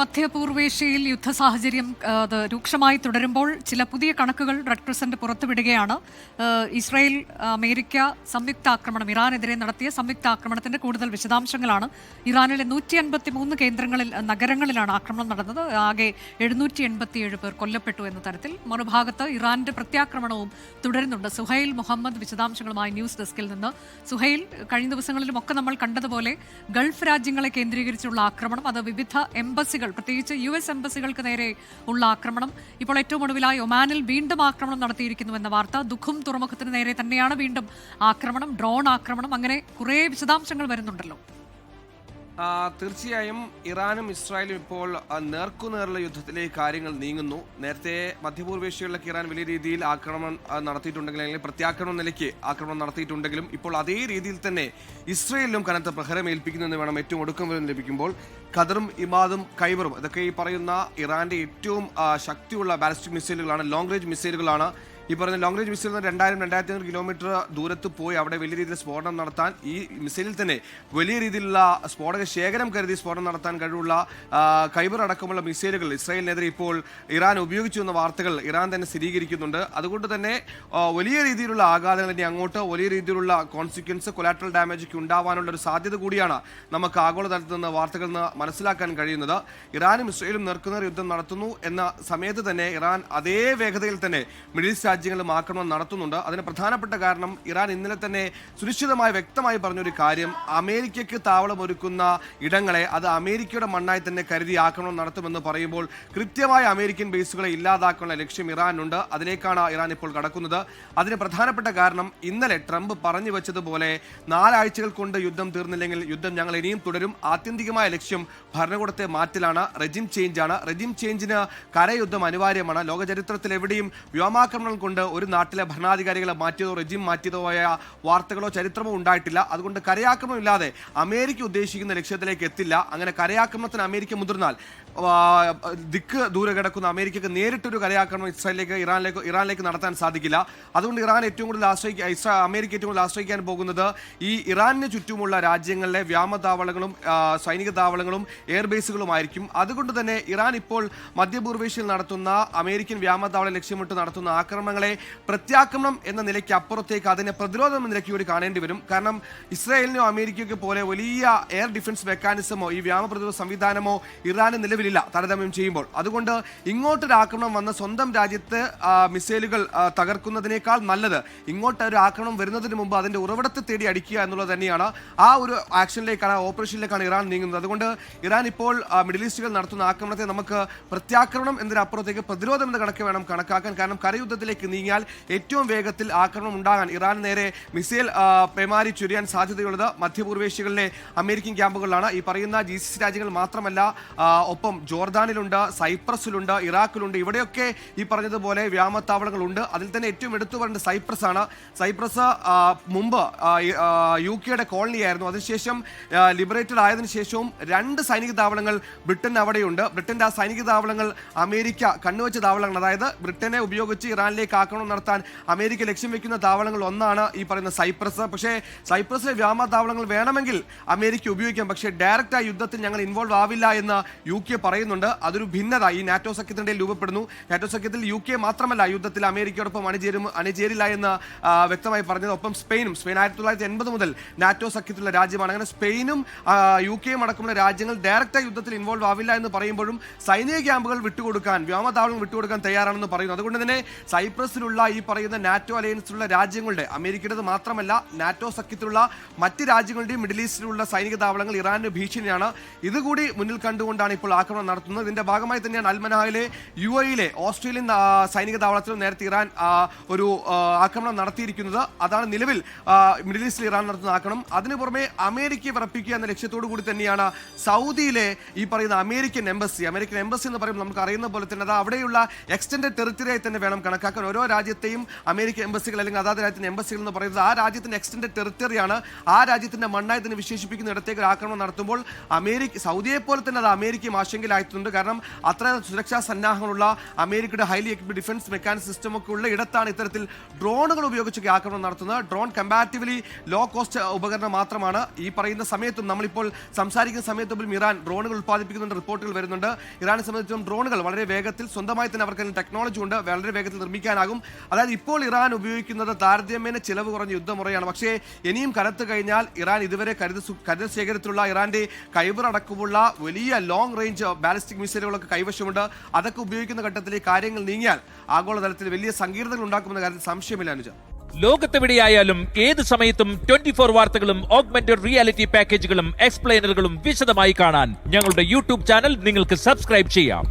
മധ്യപൂർവേഷ്യയിൽ യുദ്ധ സാഹചര്യം അത് രൂക്ഷമായി തുടരുമ്പോൾ ചില പുതിയ കണക്കുകൾ റെഡ് ക്രസന്റ് പുറത്തുവിടുകയാണ്. ഇസ്രായേൽ അമേരിക്ക സംയുക്ത ആക്രമണം, ഇറാനെതിരെ നടത്തിയ സംയുക്ത ആക്രമണത്തിന്റെ കൂടുതൽ വിശദാംശങ്ങളാണ്. ഇറാനിലെ 153 നഗരങ്ങളിലാണ് ആക്രമണം നടന്നത്. ആകെ 787 പേർ കൊല്ലപ്പെട്ടു എന്ന തരത്തിൽ. മറുഭാഗത്ത് ഇറാന്റെ പ്രത്യാക്രമണവും തുടരുന്നുണ്ട്. സുഹൈൽ മുഹമ്മദ് വിശദാംശങ്ങളുമായി ന്യൂസ് ഡെസ്കിൽ നിന്ന്. സുഹൈൽ, കഴിഞ്ഞ ദിവസങ്ങളിലുമൊക്കെ നമ്മൾ കണ്ടതുപോലെ ഗൾഫ് രാജ്യങ്ങളെ കേന്ദ്രീകരിച്ചുള്ള ആക്രമണം, അത് വിവിധ എംബസികൾ, പ്രത്യേകിച്ച് US എംബസികൾക്ക് നേരെ ഉള്ള ആക്രമണം, ഇപ്പോൾ ഏറ്റവും ഒടുവിലായി ഒമാനിൽ വീണ്ടും ആക്രമണം നടത്തിയിരിക്കുന്നുവെന്ന വാർത്ത. ദുഃഖം തുറമുഖത്തിന് നേരെ തന്നെയാണ് വീണ്ടും ആക്രമണം, ഡ്രോൺ ആക്രമണം, അങ്ങനെ കുറേ വിശദാംശങ്ങൾ വരുന്നുണ്ടല്ലോ. തീർച്ചയായും ഇറാനും ഇസ്രായേലും ഇപ്പോൾ നേർക്കുനേറുള്ള യുദ്ധത്തിലേക്ക് കാര്യങ്ങൾ നീങ്ങുന്നു. നേരത്തെ മധ്യപൂർവേഷ്യയിലൊക്കെ ഇറാൻ വലിയ രീതിയിൽ ആക്രമണം നടത്തിയിട്ടുണ്ടെങ്കിലും, അല്ലെങ്കിൽ പ്രത്യാക്രമണ നിലയ്ക്ക് ആക്രമണം നടത്തിയിട്ടുണ്ടെങ്കിലും, ഇപ്പോൾ അതേ രീതിയിൽ തന്നെ ഇസ്രായേലിലും കനത്ത പ്രഹരമേൽപ്പിക്കുന്നെന്ന് വേണം ഏറ്റവും ഒടുക്കം വരെ ലഭിക്കുമ്പോൾ. ഖദറും ഇമാദും ഖൈബറും ഇതൊക്കെ ഈ പറയുന്ന ഇറാന്റെ ഏറ്റവും ശക്തിയുള്ള ബാലിസ്റ്റിക് മിസൈലുകളാണ്, ലോങ് റേഞ്ച് മിസൈലുകളാണ്. ഈ പറഞ്ഞ ലോങ് റേഞ്ച് മിസൈൽ 2000-2500 കിലോമീറ്റർ ദൂരത്ത് പോയി അവിടെ വലിയ രീതിയിൽ സ്ഫോടനം നടത്താൻ, ഈ മിസൈലിൽ തന്നെ വലിയ രീതിയിലുള്ള സ്ഫോടക ശേഖരം കരുതി സ്ഫോടനം നടത്താൻ കഴിവുള്ള ഖൈബർ അടക്കമുള്ള മിസൈലുകൾ ഇസ്രായേലിനെതിരെ ഇപ്പോൾ ഇറാൻ ഉപയോഗിച്ചു എന്ന വാർത്തകൾ ഇറാൻ തന്നെ സ്ഥിരീകരിക്കുന്നുണ്ട്. അതുകൊണ്ട് തന്നെ വലിയ രീതിയിലുള്ള ആഘാതങ്ങൾ ഇനി അങ്ങോട്ട് വലിയ രീതിയിലുള്ള കോൺസിക്വൻസ്, കൊലാറ്ററൽ ഡാമേജ് ഒക്കെ ഉണ്ടാവാനുള്ള ഒരു സാധ്യത കൂടിയാണ് നമുക്ക് ആഗോളതലത്തിൽ നിന്ന് വാർത്തകളിൽ നിന്ന് മനസ്സിലാക്കാൻ കഴിയുന്നത്. ഇറാനും ഇസ്രായേലും നേർക്കുനേർ യുദ്ധം നടത്തുന്നു എന്ന സമയത്ത് തന്നെ ഇറാൻ അതേ വേഗതയിൽ തന്നെ മിഡിൽ ഈസ്റ്റ് രാജ്യങ്ങളിലും ആക്രമണം നടത്തുന്നുണ്ട്. അതിന് പ്രധാനപ്പെട്ട കാരണം ഇറാൻ ഇന്നലെ തന്നെ സുനിശ്ചിതമായി വ്യക്തമായി പറഞ്ഞൊരു കാര്യം, അമേരിക്കയ്ക്ക് താവളം ഒരുക്കുന്ന ഇടങ്ങളെ അത് അമേരിക്കയുടെ മണ്ണായി തന്നെ കരുതി ആക്രമണം നടത്തുമെന്ന് പറയുമ്പോൾ കൃത്യമായ അമേരിക്കൻ ബേസുകളെ ഇല്ലാതാക്കാനുള്ള ലക്ഷ്യം ഇറാനുണ്ട്. അതിലേക്കാണ് ഇറാൻ ഇപ്പോൾ കടക്കുന്നത്. അതിന് പ്രധാനപ്പെട്ട കാരണം ഇന്നലെ ട്രംപ് പറഞ്ഞു വെച്ചതുപോലെ 4 ആഴ്ചകൾ കൊണ്ട് യുദ്ധം തീർന്നില്ലെങ്കിൽ യുദ്ധം ഞങ്ങൾ ഇനിയും തുടരും. ആത്യന്തികമായ ലക്ഷ്യം ഭരണകൂടത്തെ മാറ്റലാണ്, റെജിം ചേഞ്ച് ആണ്. റെജിം ചേഞ്ചിന് കരയുദ്ധം അനിവാര്യമാണ്. ലോക ചരിത്രത്തിൽ എവിടെയും വ്യോമാക്രമണം കൊണ്ട് ഒരു നാട്ടിലെ ഭരണാധികാരികളെ മാറ്റിയതോ റെജിം മാറ്റിയതോ ആയ വാർത്തകളോ ചരിത്രമോ ഉണ്ടായിട്ടില്ല. അതുകൊണ്ട് കരയാക്രമണം ഇല്ലാതെ അമേരിക്ക ഉദ്ദേശിക്കുന്ന ലക്ഷ്യത്തിലേക്ക് എത്തില്ല. അങ്ങനെ കരയാക്രമണത്തിന് അമേരിക്ക മുതിർന്നാൽ ദിക്ക് ദൂരെ കിടക്കുന്ന അമേരിക്കക്ക് നേരിട്ടൊരു കരയാക്രമണം ഇറാനിലേക്ക് നടത്താൻ സാധിക്കില്ല. അതുകൊണ്ട് അമേരിക്ക ഏറ്റവും കൂടുതൽ ആശ്രയിക്കാൻ പോകുന്നത് ഈ ഇറാനിന് ചുറ്റുമുള്ള രാജ്യങ്ങളിലെ വ്യോമതാവളങ്ങളും സൈനിക താവളങ്ങളും എയർബേസുകളുമായിരിക്കും. അതുകൊണ്ട് തന്നെ ഇറാൻ ഇപ്പോൾ മധ്യപൂർവേഷ്യയിൽ നടത്തുന്ന അമേരിക്കൻ വ്യോമതാവളം ലക്ഷ്യമിട്ട് നടത്തുന്ന ആക്രമണങ്ങളെ പ്രത്യാക്രമണം എന്ന നിലയ്ക്ക് അപ്പുറത്തേക്ക് അതിനെ പ്രതിരോധം എന്ന നിലയ്ക്ക് കൂടി കാണേണ്ടി വരും. കാരണം ഇസ്രായേലിനോ അമേരിക്കയ്ക്കോ പോലെ വലിയ എയർ ഡിഫൻസ് മെക്കാനിസമോ ഈ വ്യോമ പ്രതിരോധ സംവിധാനമോ ഇറാന് നിലവിലില്ല താരതമ്യം ചെയ്യുമ്പോൾ. അതുകൊണ്ട് ഇങ്ങോട്ടൊരു ആക്രമണം വന്ന് സ്വന്തം രാജ്യത്ത് മിസൈലുകൾ തകർക്കുന്നതിനേക്കാൾ നല്ലത് ഇങ്ങോട്ടൊരു ആക്രമണം വരുന്നതിന് മുമ്പ് അതിന്റെ ഉറവിടത്തെ തേടി അടിക്കുക എന്നുള്ളത് തന്നെയാണ്. ആ ഒരു ആക്ഷനിലേക്കാണ്, ഓപ്പറേഷനിലേക്കാണ് ഇറാൻ നീങ്ങുന്നത്. അതുകൊണ്ട് ഇറാൻ ഇപ്പോൾ മിഡിൽ ഈസ്റ്റുകൾ നടത്തുന്ന ആക്രമണത്തെ നമുക്ക് പ്രത്യാക്രമണം എന്നതിനപ്പുറത്തേക്ക് പ്രതിരോധം എന്ന കണക്ക് വേണം കണക്കാക്കാൻ. കാരണം കരയുദ്ധത്തിലേക്ക് നീങ്ങിയാൽ ഏറ്റവും വേഗത്തിൽ ആക്രമണം ഉണ്ടാകാൻ, ഇറാൻ നേരെ മിസൈൽ പേമാരി ചൊരിയാൻ സാധ്യതയുള്ളത് മധ്യപൂർവേഷ്യകളിലെ അമേരിക്കൻ ക്യാമ്പുകളിലാണ്. ഈ പറയുന്ന GCC രാജ്യങ്ങൾ മാത്രമല്ല, ഒപ്പം ജോർദാനിലുണ്ട്, സൈപ്രസിലുണ്ട്, ഇറാഖിലുണ്ട്. ഇവിടെയൊക്കെ ഈ പറഞ്ഞതുപോലെ വ്യോമത്താവളങ്ങളുണ്ട്. അതിൽ തന്നെ ഏറ്റവും എടുത്തു പറയേണ്ട സൈപ്രസ് ആണ്. സൈപ്രസ് മുമ്പ് UK കോളനി ആയിരുന്നു. അതിനുശേഷം ലിബറേറ്റഡ് ആയതിനു ശേഷവും 2 സൈനിക താവളങ്ങൾ ബ്രിട്ടൻ അവിടെയുണ്ട്. ബ്രിട്ടന്റെ ആ സൈനിക താവളങ്ങൾ അമേരിക്ക കണ്ണുവെച്ച താവളങ്ങൾ, അതായത് ബ്രിട്ടനെ ഉപയോഗിച്ച് ഇറാനിലേക്ക് ആക്രമണം നടത്താൻ അമേരിക്ക ലക്ഷ്യം വെക്കുന്ന താവളങ്ങൾ ഒന്നാണ് ഈ പറയുന്ന സൈപ്രസ്. പക്ഷേ സൈപ്രസിലെ വ്യോമതാവളങ്ങൾ വേണമെങ്കിൽ അമേരിക്ക ഉപയോഗിക്കാം, പക്ഷേ ഡയറക്റ്റ് ആ യുദ്ധത്തിൽ ഞങ്ങൾ ഇൻവോൾവ് ആവില്ല എന്ന് UK പറയുന്നുണ്ട്. അതൊരു ഭിന്നത ഈ നാറ്റോ സഖ്യത്തിനിടയിൽ രൂപപ്പെടുന്നു. നാറ്റോ സഖ്യത്തിൽ UK മാത്രമല്ല യുദ്ധത്തിൽ അമേരിക്കയോടൊപ്പം അണിചേരില്ല എന്ന് വ്യക്തമായി പറഞ്ഞത്. ഒപ്പം സ്പെയിൻ 1980 മുതൽ നാറ്റോ സഖ്യത്തിലുള്ള രാജ്യമാണ്. അങ്ങനെ സ്പെയിനും UK അടക്കമുള്ള രാജ്യങ്ങൾ ഡയറക്റ്റായി യുദ്ധത്തിൽ ഇൻവോൾവ് ആവില്ല എന്ന് പറയുമ്പോഴും സൈനിക ക്യാമ്പുകൾ വിട്ടുകൊടുക്കാൻ, വ്യോമതാവളങ്ങൾ വിട്ടുകൊടുക്കാൻ തയ്യാറാണെന്ന് പറയുന്നു. അതുകൊണ്ട് തന്നെ സൈപ്രസിലുള്ള ഈ പറയുന്ന നാറ്റോ അലയൻസിലുള്ള രാജ്യങ്ങളുടെ, അമേരിക്കയുടേത് മാത്രമല്ല നാറ്റോ സഖ്യത്തിലുള്ള മറ്റ് രാജ്യങ്ങളുടെയും മിഡിൽ ഈസ്റ്റിലുള്ള സൈനിക താവളങ്ങൾ ഇറാന് ഭീഷണിയാണ്. ഇതുകൂടി മുന്നിൽ കണ്ടുകൊണ്ടാണ് ഇപ്പോൾ ആക്രമണം നടത്തുന്നത്. ഇതിന്റെ ഭാഗമായി തന്നെയാണ് അൽമനാഹിലെ UAE ഓസ്ട്രേലിയൻ സൈനിക താവളത്തിലും നേരത്തെ ഇറാൻ ഒരു ആക്രമണം നടത്തിയിരിക്കുന്നത്. അതാണ് നിലവിൽ മിഡിൽ ഈസ്റ്റിൽ ഇറാൻ നടത്തുന്ന ആക്രമണം. അതിനു പുറമെ അമേരിക്കയെ വിറപ്പിക്കുക എന്ന ലക്ഷ്യത്തോടു കൂടി തന്നെയാണ് സൗദിയിലെ ഈ പറയുന്ന അമേരിക്കൻ എംബസി എന്ന് പറയുമ്പോൾ നമുക്ക് അറിയുന്ന പോലെ തന്നെ അത് അവിടെയുള്ള എക്സ്റ്റൻഡഡ് ടെറിട്ടറിയായി തന്നെ വേണം കണക്കാക്കാൻ. ഓരോ രാജ്യത്തെയും അമേരിക്കൻ എംബസികൾ അല്ലെങ്കിൽ അതാത് രാജ്യത്തിന്റെ എംബസികൾ എന്ന് പറയുന്നത് ആ രാജ്യത്തിന്റെ എക്സ്റ്റൻഡഡ് ടെറിട്ടറിയാണ്. ആ രാജ്യത്തിന്റെ മണ്ണായി തന്നെ വിശേഷിപ്പിക്കുന്ന ഇടത്തേക്ക് ഒരു ആക്രമണം നടത്തുമ്പോൾ സൗദിയെ പോലെ തന്നെ അത് അമേരിക്കയും ആശങ്കയിലായിട്ടുണ്ട്. കാരണം അത്ര സുരക്ഷാ സന്നാഹങ്ങളുള്ള അമേരിക്കയുടെ highly equipped defence mechanic system ഒക്കെ ഉള്ള ഇടത്താണ് ഇത്തരത്തിൽ ഡ്രോണുകൾ ഉപയോഗിച്ചൊക്കെ ആക്രമണം നടത്തുന്നത്. ഡ്രോൺ കമ്പാരിറ്റീവ്ലി ലോ കോസ്റ്റ് ഉപകരണം മാത്രമാണ്. ഈ പറയുന്ന സമയത്തും നമ്മളിപ്പോൾ സംസാരിക്കുന്ന സമയത്തും ഇറാൻ ഡ്രോണുകൾ ഉത്പാദിപ്പിക്കുന്നുണ്ട് റിപ്പോർട്ടുകൾ വരുന്നുണ്ട്. ഇറാനെ സംബന്ധിച്ചും ഡ്രോണുകൾ വളരെ വേഗത്തിൽ സ്വന്തമായി തന്നെ അവർക്ക് ടെക്നോളജി ഉണ്ട്, വളരെ വേഗത്തിൽ നിർമ്മിക്കാനാകും. അതായത് ഇപ്പോൾ ഇറാൻ ഉപയോഗിക്കുന്നത് താരതമ്യേന ചിലവ് കുറഞ്ഞ യുദ്ധമുറയാണ്. പക്ഷേ ഇനിയും കനത്ത് കഴിഞ്ഞാൽ ഇറാൻ ഇതുവരെ കരുതൽ ശേഖരത്തിലുള്ള ഇറാന്റെ കൈബർ അടക്കമുള്ള വലിയ ലോങ് റേഞ്ച് ബാലിസ്റ്റിക് മിസൈലുകളൊക്കെ കൈവശമുണ്ട്. അതൊക്കെ ഉപയോഗിക്കുന്ന ഘട്ടത്തിൽ കാര്യങ്ങൾ നീങ്ങിയാൽ ആഗോളതലത്തിൽ വലിയ സങ്കീർണതകൾ ഉണ്ടാക്കുമെന്ന കാര്യത്തിൽ സംശയമില്ല അനുജ. ലോകത്തെവിടെയായാലും ഏത് സമയത്തും 24 വാർത്തകളും ഓഗ്മെന്റഡ് റിയാലിറ്റി പാക്കേജുകളും എക്സ്പ്ലെയിനറുകളും വിശദമായി കാണാൻ ഞങ്ങളുടെ യൂട്യൂബ് ചാനൽ നിങ്ങൾക്ക് സബ്സ്ക്രൈബ് ചെയ്യാം.